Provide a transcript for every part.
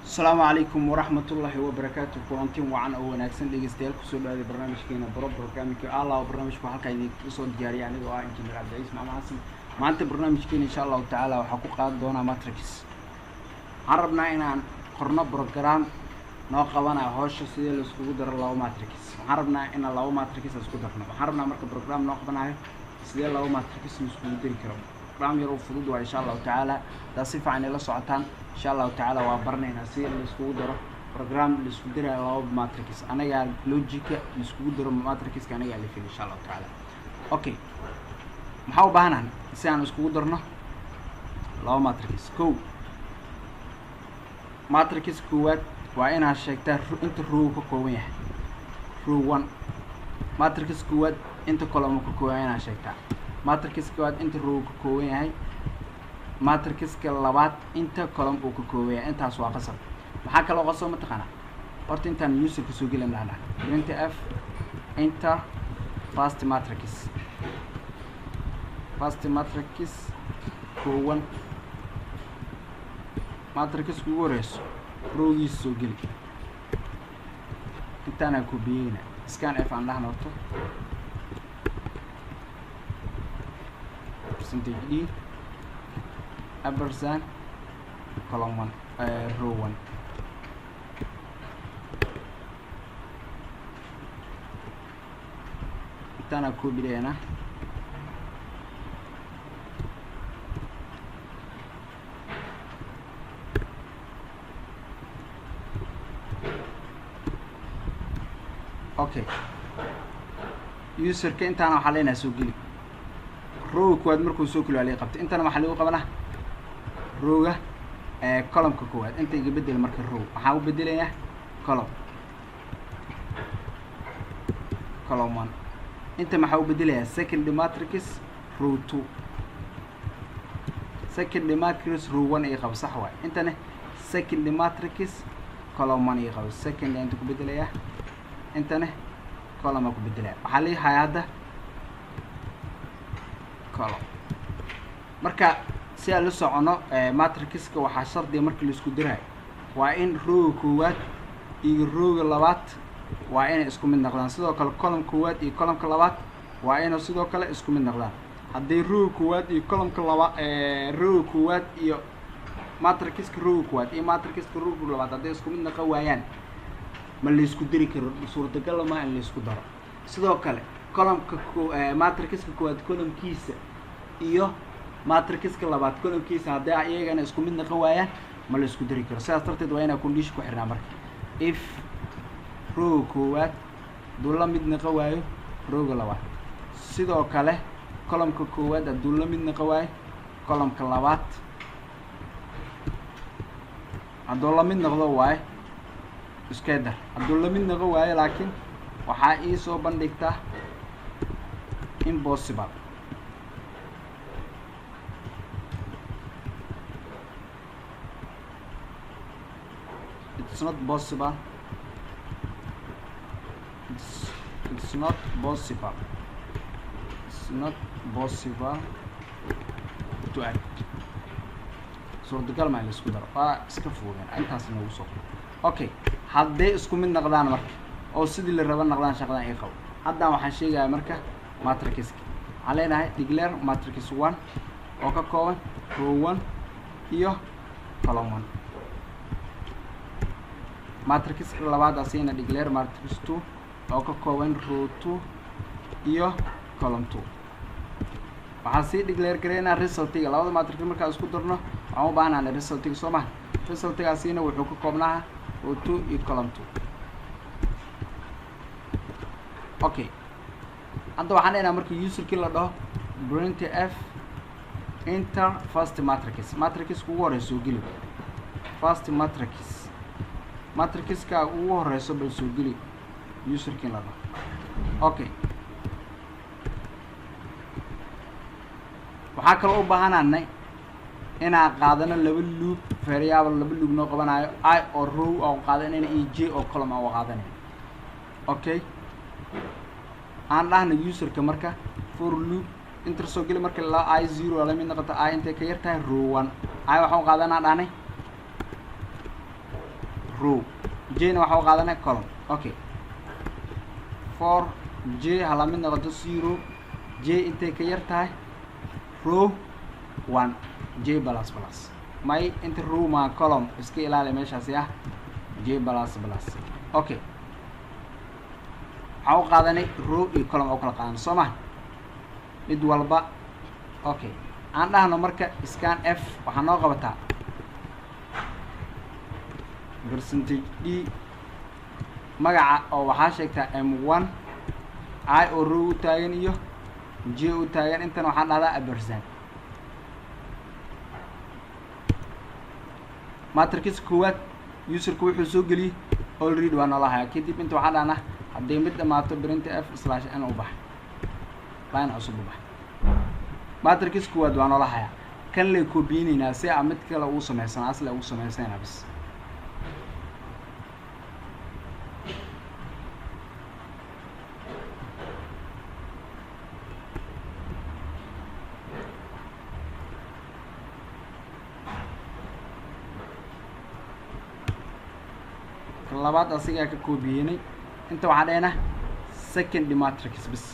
السلام عليكم ورحمة الله وبركاته. كونتين وعن أو ناكسن ديجستيل كسر هذا البرنامج كنا برنامج الله وبرنامج كحلقة يديك صوت جاري يعني دعاء إنجيل عبد العزيز مع حسن ما أنت برنامج كنا إن شاء الله تعالى وحقوقات دونا ماتريكس عربنا إن قرنا برنامج ناقوانا هوش سيد السكودر الله ماتريكس عربنا إن الله ماتريكس السكودرنا عربنا مركب برنامج ناقوانا سيد الله ماتريكس السكودر كرام برنامج يروح فضود وإن شاء الله تعالى تصيف عن الله سعتان إن شاء الله تعالى وبرنا سيد السكودر برنامج السكودر الله ماتريكس أنا يا لوجيك السكودر ماتريكس كان يعلي فيه إن شاء الله تعالى. أوكي محاول بهنا سيان السكودرنا الله ماتريكس كو ماتريكس كوات وين هالشيء أنت رو كويه رو 1 ماتريكس كوات أنت كلامك كوين هالشيء ماتريكس كوات أنت رو كويه هاي ماتريكس كلابات أنت كلامك كويه أنت أسواق قصر محاك لو قصة متقنة قرت أنت نيوسك سوقي لنا أنت F أنت fast matrix كون ماتريكس كورس روجي سوقي أنت أنا كوبينا سكان F عندنا نقطة percentage E أبرزان column 1 row 1 أنا كوبينا أوكي يوسر كأنت أنا حالينا سوقي رو كواد مركو سوقي عليه قبت أنت أنا محليه قبله روجة column كواد أنت يجي بدل مركز رو أحاول بدل إيه column 1 أنت محاول بدلها second matrix row 2 second matrix row 1 يقاب صح واي أنت نه second matrix column 1 يقاب second أنت كبدلها أنت نه column كبدلها حالي هذا column مركا سيا لسه عنا matrix كوحشر دي مركز السكودرها وإن row كوات row اللوات waa inay isku mid noqdaan sidoo kale column koowaad iyo column labaad waa inay sidoo kale isku mid noqdaan haddii row koowaad iyo column labaad row koowaad iyo matrix row koowaad iyo matrix row labaad haddii isku mid noqon waayaan ma la isku diri karo suurtagal ma in la isku daro sidoo kale column matrix koowaad column kiisa iyo matrix labaad column kiisa haddii iyagana isku mid noqon waayaan ma la isku diri karo sidaas darteed waa inay condition ku xirnaa marka if row koowaad duu la mid noqon waayo rowga labaad sidoo kale columnka koowaad hadduu la mid noqon waayo columnka labaad hadduu la mid noqdo waayo iska dar hadduu la mid noqon waayo laakiin waxaa ii soo bandhigtaa impossible it's not possible it's not possible to add suurtagal ma la isku daro waa iska fogaan intaas nagu soo okay haddii isku mid noqdaan marka oo sidii la rabo noqdaan shaqadan ay qabo hadda waxaan sheegayaa marka matrix علينا declare matrix 1 oo ka kooban row 1 iyo column 1 matrix labaad asina declare matrix 2 oo ka kooban row 2 iyo column 2 waxaan sii declare gareynaa resultiga labada matrix markaan isku darno waxaan u baahanahay resultiga soo ma resultigaasina wuxuu ka koobnaa row 2 iyo column 2 okay hadda waxaan leenahay markii userkii la dhaho printf enter first matrix ugu horeyso geli first matrix ka ugu horeyso bal soo geli userkii la dhaho okay waxaa kale u baahanahay inaan qaadano laba loop variable laba loop noo qabanayo I oo row aan qaadanayna iyo j oo column aan qaadanayna okay aan dhahna userka marka for loop inta soo gali marka la I0 la mid noqoto I intee ka yartahay row 1 I waxaan qaadanaa dhaanay row j na waxaan qaadanaa column okay for j hala mid noqoto 0 j intee ka yartahay row 1 j plus plus may inta row ma column iska ilaali meeshaas ah j plus plus okay waxaan qaadanay row iyo column oo kala qaadan soo ma mid walba okay aan dhahno marka scan f waxaa noo qabataa percentage d magaca oo waxaa sheegtaa m1 I oo row u taagan iyo j u taagan intana waxaan dhahdaa percent matrix koowaad userku wuxuu soo geliyay already waa noo lahayaa kadib inta waxaan dhahnaa haddii mid dhamaato printf/n u bax line cusub u bax matrix koowaad waa noo lahayaa kan lay koobiyeynaynaa si aan mid kale ugu samaysan asla ugu samaysanaynaa bas labaad asigaa ka koobiyeynay inta waxaa dheena second matrix bas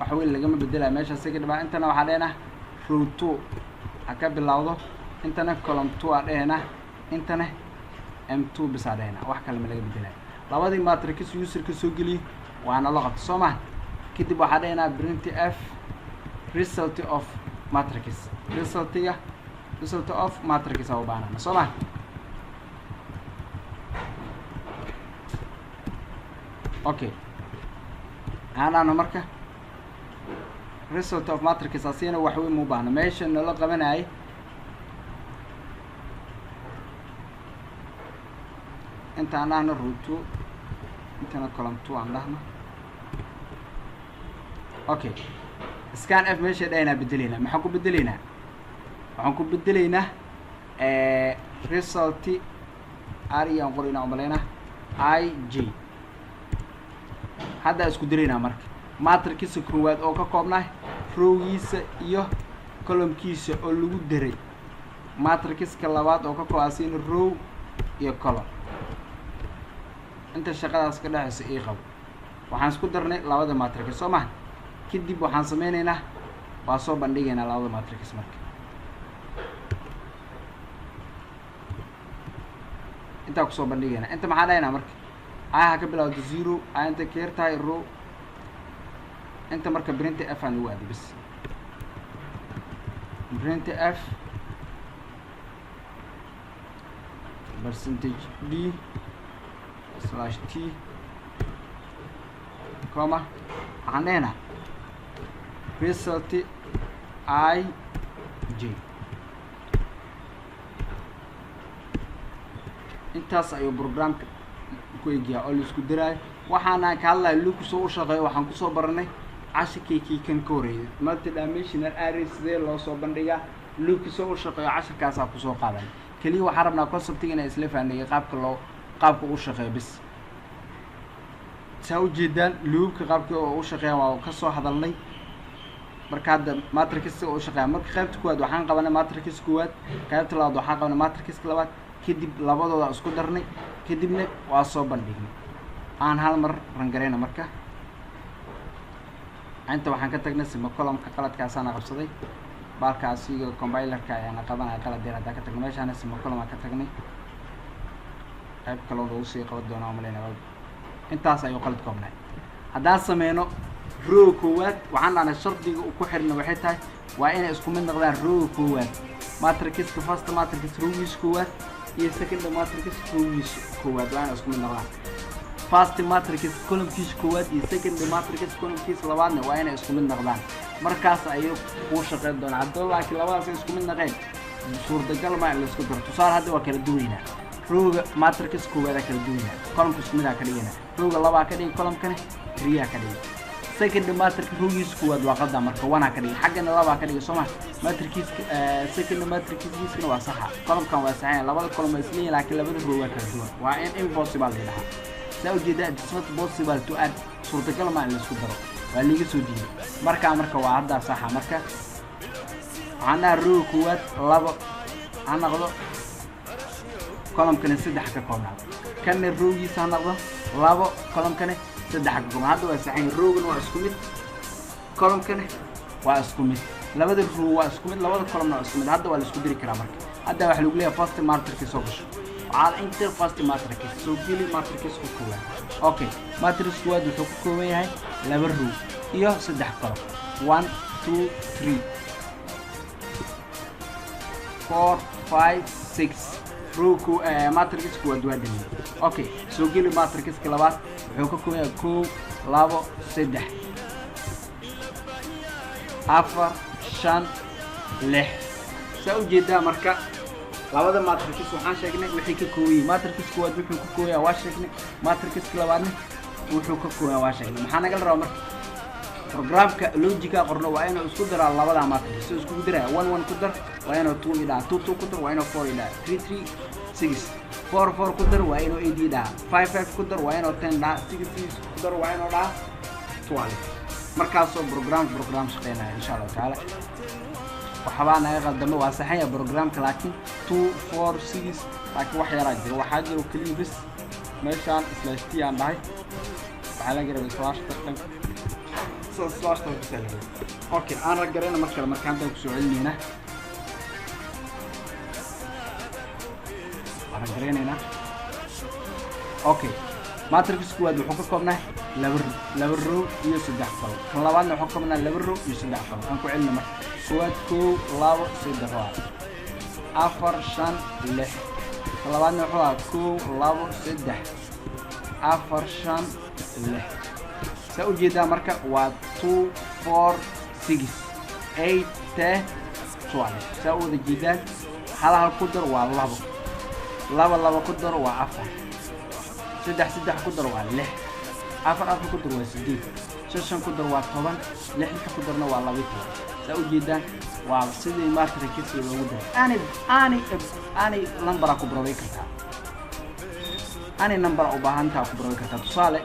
wax weyn lagama bedelaa meesha second baa intana waxaa dheena row 2 ha ka bilowdo intana column 2 aa dheena intana m2 bas aa dheena wax kale ma laga bedelaa labadii matrix userka soo geliyay waana la qabto soo ma kadib waxaa dheena printf result of matrix result of matrix oo baanana soo ma okay aanana marka result of matrix asina wax weyn mu baahna meesha nala qabanay inta aanana row 2 intana column 2 aan dhahna okay scan f meesha dhayna bedelina maxaan ku bedelaynaa waxaan ku bedelaynaa result area aan qorina umaleyna ij hadda isku diraynaa marka matrix koowaad oo ka koobnaa rowgiisa iyo columnkiisa oo lagu diray matrixka labaad oo ka koobaasiin row iyo column inta shaqadaas ka dhaxaysa ii qabo waxaan isku darnay labada matrix soo ma kadib waxaan sameynaynaa waa soo bandhigaynaa labada matrix marka inta ku soo bandhigaynaa inta maxaa dhahaynaa marka ha ka bilowdo 0 inta ka yartahay row inta marka printf aan ugu aadi bas printf percentage d /t comma waxaan dhehnaa result I j intaas ayuu programka ku eegyaa oo la isku diraayo waxaana ka hadlay luku soo u shaqeeyo waxaan ku soo baranay cashirkii kan ka horeeyay multidimensional array sidee loo soo bandhigaa luku soo u shaqeeyo cashirkaas ku soo qaadan kaliya waxaan rabnaa conceptiga inay isla fahanay qaabka u shaqeeyo bis saa u jeedaan loopka qaabka u shaqeeyo waa ka soo hadalnay marka hadda matrix oo shaqeeyo marka qaybta koowaad waxaan qabanay matrix koowaad qaybta labaad waxaan qabanay matrix labaad kadib labadooda isku darnay kadibna waa soo bandhignay aan hal mar rangareyna marka inta waxaan ka tagnay sima column-ka qaladkaasana qabsaday baalkaas iyo compiler-ka ayaan qabanay qalad yar hadda ka tagnay meeshaan sima column ka tagnay qayb kale oo sii qaban doona umaleynaa intaas ayuu qalad koobnay haddaan sameyno row koowaad waxaan dhahnay shardiga ku xirna waxay tahay waa inay isku mid noqdaan row koowaad matrixka first matrix rowgiis koowaad iyo second matrix rowgiis koowaad waa inay isku mid noqdaan first matrix columnkiis koowaad iyo second matrix columnkiis labaadna waa inay isku mid noqdaan markaas ayuu uu shaqeyn doonaa haddaba laakiin labadaas isku mid noqeen suurtagal ma in la isku daro tusaale hadda waa kala duwaynaa rowga matrix koowaad kala duwaynaa columnka isku mid ah ka dhigana rowga labaa ka dhigay columnkana 3 ka dhigay second matrix roogiis kuwaad waa qada marka wana ka dhigay xaqana laba ka dhigay Soomaa matrix second matrix kiisna waa saxa column-kan waa saxan labada column ay isleeyihiin laakiin labada row waa kala duwan waa impossible leedahay saa u jeedaa it's not possible to add suurtagal ma in la isku daro waa liiga soo diiday marka waa hadda saxa marka ana row kuwaad laba ana qado column-kan saddex ka koobnaado kan roogiisa noqdo laba column-kan saddex ka koobnaado hadda waa saxan row-gan waa isku mid column-kan waa isku mid labada row waa isku mid labada column waa isku mid hadda waa la isku diri karaa marka hadda waxa lagu leeyahay first matrix soo gasho على انت first matrix soo geli matrix ku kooban okay matrix kuwaad wuxuu ku kooban yahay laba row iyo saddex column 1 2 3 4 5 6 row ku matrix kuwaad waa dhalin okay soo geli matrix ka labaad wuxuu ka kooban yahay 1 2 3 afar shan lix saa u jeedaa marka labada matrix waxaan sheegnay wixii ka kooyay matrix kuwaad wuxuu ka kooyaa waa sheegnay matrix labaadna wuxuu ka kooyaa waa sheegnay maxaa naga rabaa marka programka logica qorno waa inuu isku daraa labada matrix isku diraa 1 1 ku dar waa inuu 2 ila 2 2 ku dar waa inuu 4 ila 3 3 6 4 4 ku dar waa inuu 8 ila 5 5 ku dar waa inuu 10 ila 6 6 ku dar waa inuu 12 markaas oo program shaqeynaa insha Allah taala waxbaa naga qaldamo waa saxaya programka laakiin 2 4 6 laakiin wax yar jiro waxa jiro kaliya bas meeshaan slash t aan dhahay waxa la garay slash tan slash tan bisalahay okay aan ragarayna markaan tan ku soo celinayna aan ragarayna okay matrix kuwaad wuxuu ka koobnahay laba row iyo saddex column kan labaadna wuxuu ka koobnahay laba row iyo saddex column aan ku celino marka kuwaad 2 labo saddex waa afar shan lix kan labaadna wuxuu 2 labo saddex afar shan lix saa u jeedaa marka waa 2 4 6 8 12 saa u wada jeedaan hal ku dar waa labo ku dar waa afar saddex ku dar waa lix afar ku dar waa 8 shan ku dar waa 10 lix ku darna waa 12 saa u jeedaan waa sidii matrix loogu daray ani number ku broway kartaa ani number u baahan tahay ku broway kartaa tusaale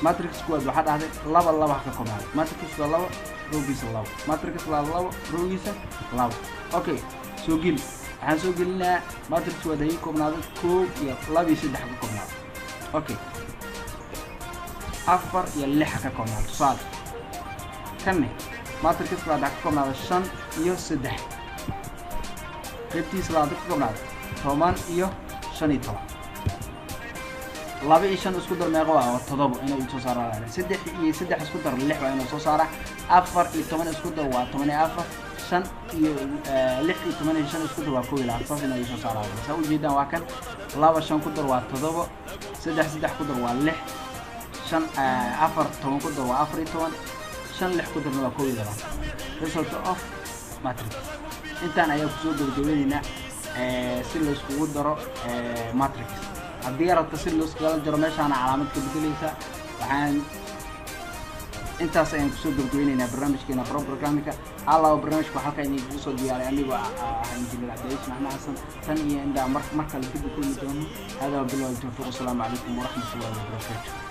matrix kuwaad waxa dhahday laba ka kooban matrix laba rowgiisa laba matrix laba rowgiisa laba okay soo geli waxaan soo gelinaa matrix wada ay koobnaado 1 iyo 2 iyo 3 ka koobnaado okay afar iyo 6 ka koobnaado tusaale kanne matrix wada ka koobnaado 5 iyo 3 qaybtiisa wada ka koobnaado 10 iyo 15 laba iyo 5 isku dar meeqa waa 7 inay soo saaraan 3 iyo 3 isku dar 6 waa inay soo saaraan 4 iyo 10 isku dar waa 84 5 iyo 6 iyo 85 isku dar waa 1 saas inay soo saaraan saa u jeedaan waa kan laba 5 ku dar waa 7 3 ku dar waa 6 4 10 ku dar waa 14 6 ku darna waa 1 result of matrix intaan ayaa ku soo gabagabeynaa si la isku daro matrix haddii rabto si loo iskala jaro meeshaan calaamad ka bedelaysa waxaan intaas ayaan ku soo gabagabeynaa barnaamijkeena programming alla barnaamijku halka inay ku soo diyaariyay aniga injineer Abdul Ismail Xasan tan iyo inda marka la dib u kulmi doono hada bilow tawfiq assalamu alaykum wa rahmatullahi wa barakatuh